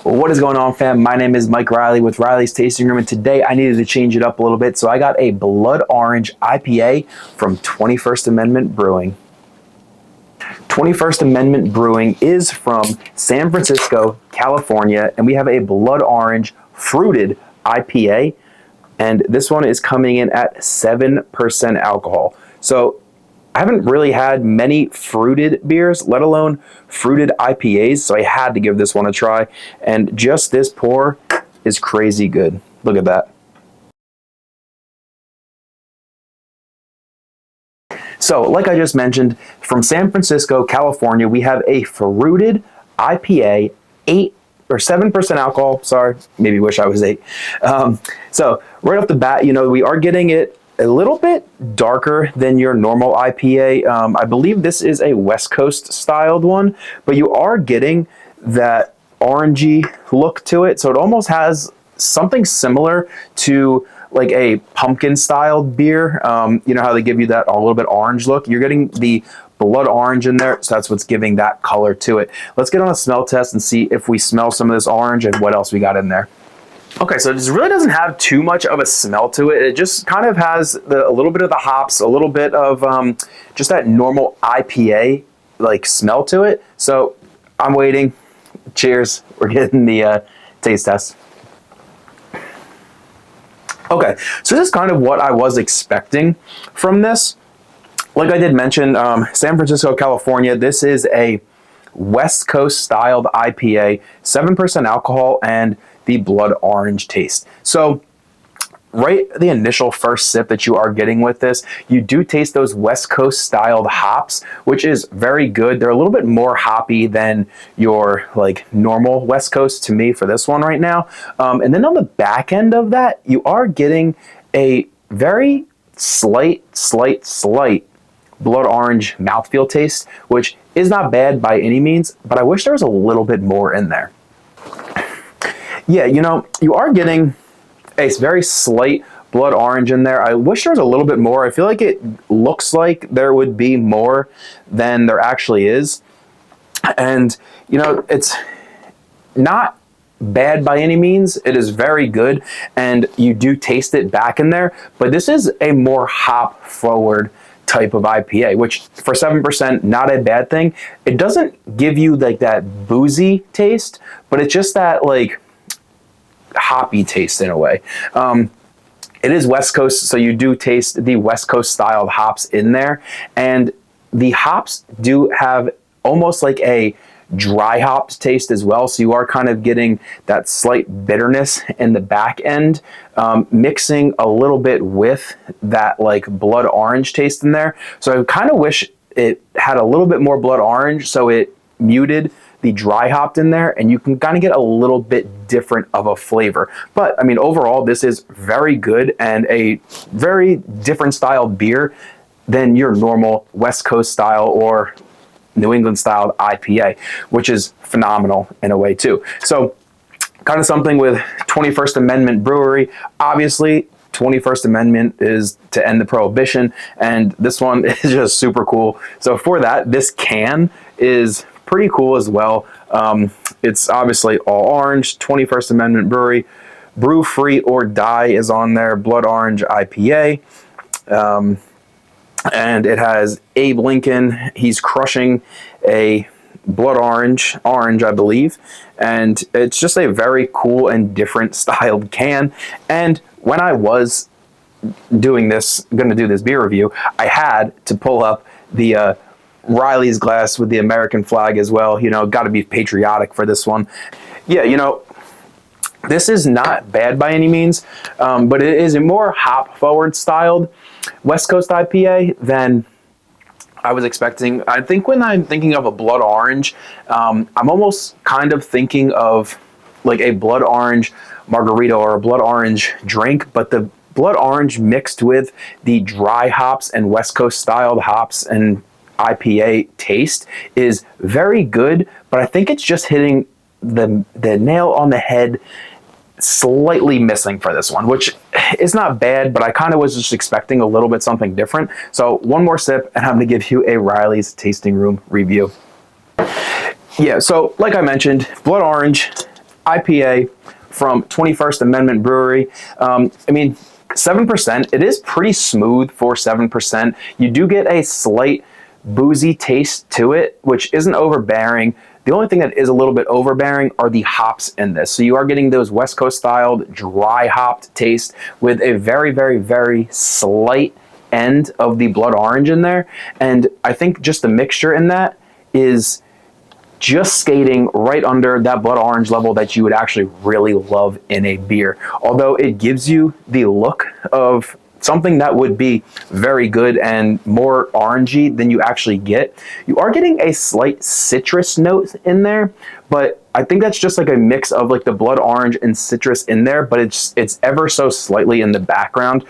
What is going on, fam? My name is Mike Reilley with Reilley's Tasting Room, and today I needed to change it up a little bit, so I got a Blood Orange IPA from 21st Amendment Brewing. 21st Amendment Brewing is from San Francisco, California, and we have a Blood Orange fruited IPA, and this one is coming in at 7% alcohol. So I haven't really had many fruited beers, let alone fruited IPAs, so I had to give this one a try. And just this pour is crazy good. Look at that. So, like I just mentioned, from San Francisco, California, we have a fruited IPA, 7% alcohol. Sorry, maybe wish I was 8. So, right off the bat, we are getting it a little bit darker than your normal IPA. I believe this is a West Coast styled one, but you are getting that orangey look to it. So it almost has something similar to like a pumpkin styled beer. You know how they give you that a little bit orange look? You're getting the blood orange in there, so that's what's giving that color to it. Let's get on a smell test and see if we smell some of this orange and what else we got in there. Okay, so this really doesn't have too much of a smell to it. It just kind of has a little bit of the hops, a little bit of just that normal IPA like smell to it. So I'm waiting. Cheers. We're getting the taste test. Okay, so this is kind of what I was expecting from this. Like I did mention, San Francisco, California, this is a West Coast styled IPA, 7% alcohol, and the blood orange taste. So right the initial first sip that you are getting with this, you do taste those West Coast styled hops, which is very good. They're a little bit more hoppy than your like normal West Coast to me for this one right now. And then on the back end of that, you are getting a very slight blood orange mouthfeel taste, which is not bad by any means, but I wish there was a little bit more in there. Yeah, you are getting a very slight blood orange in there. I wish there was a little bit more. I feel like it looks like there would be more than there actually is. And, it's not bad by any means. It is very good, and you do taste it back in there. But this is a more hop-forward type of IPA, which for 7%, not a bad thing. It doesn't give you like that boozy taste, but it's just that like hoppy taste in a way. It is West Coast, so you do taste the West Coast styled hops in there, and the hops do have almost like a dry hops taste as well, so you are kind of getting that slight bitterness in the back end, mixing a little bit with that like blood orange taste in there. So I kind of wish it had a little bit more blood orange, so it muted the dry hopped in there, and you can kind of get a little bit different of a flavor. But I mean, overall, this is very good and a very different style beer than your normal West Coast style or New England style IPA, which is phenomenal in a way too. So kind of something with 21st Amendment Brewery. Obviously, 21st Amendment is to end the prohibition, and this one is just super cool. So for that, this can is pretty cool as well. It's obviously all orange, 21st Amendment Brewery. Brew Free or Die is on there, Blood Orange IPA. And it has Abe Lincoln. He's crushing a blood orange, I believe. And it's just a very cool and different styled can. And when I was going to do this beer review, I had to pull up the Reilley's glass with the American flag as well. Got to be patriotic for this one. Yeah, this is not bad by any means, but it is a more hop-forward styled West Coast IPA than I was expecting. I think when I'm thinking of a blood orange, I'm almost kind of thinking of like a blood orange margarita or a blood orange drink, but the blood orange mixed with the dry hops and West Coast styled hops and IPA taste is very good, but I think it's just hitting the nail on the head, slightly missing for this one, which is not bad, but I kind of was just expecting a little bit something different. So one more sip and I'm going to give you a Reilley's Tasting Room review. Yeah, so like I mentioned, blood orange IPA from 21st Amendment Brewery. I mean, 7%, it is pretty smooth for 7%. You do get a slight boozy taste to it, which isn't overbearing. The only thing that is a little bit overbearing are the hops in this. So you are getting those West Coast styled dry hopped taste with a very, very, very slight end of the blood orange in there. And I think just the mixture in that is just skating right under that blood orange level that you would actually really love in a beer. Although it gives you the look of something that would be very good and more orangey than you actually get. You are getting a slight citrus note in there, but I think that's just like a mix of like the blood orange and citrus in there, but it's ever so slightly in the background,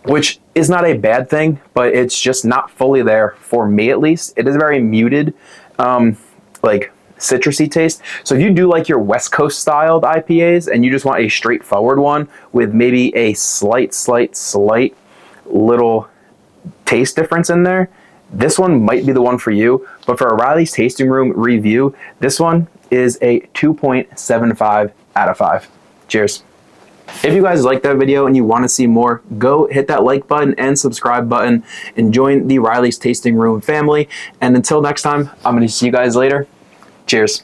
which is not a bad thing, but it's just not fully there for me at least. It is very muted, like citrusy taste. So if you do like your West Coast styled IPAs and you just want a straightforward one with maybe a slight little taste difference in there, this one might be the one for you. But for a Reilley's Tasting Room review, this one is a 2.75 out of 5. Cheers. If you guys liked that video and you want to see more, go hit that like button and subscribe button and join the Reilley's Tasting Room family. And until next time, I'm going to see you guys later. Cheers.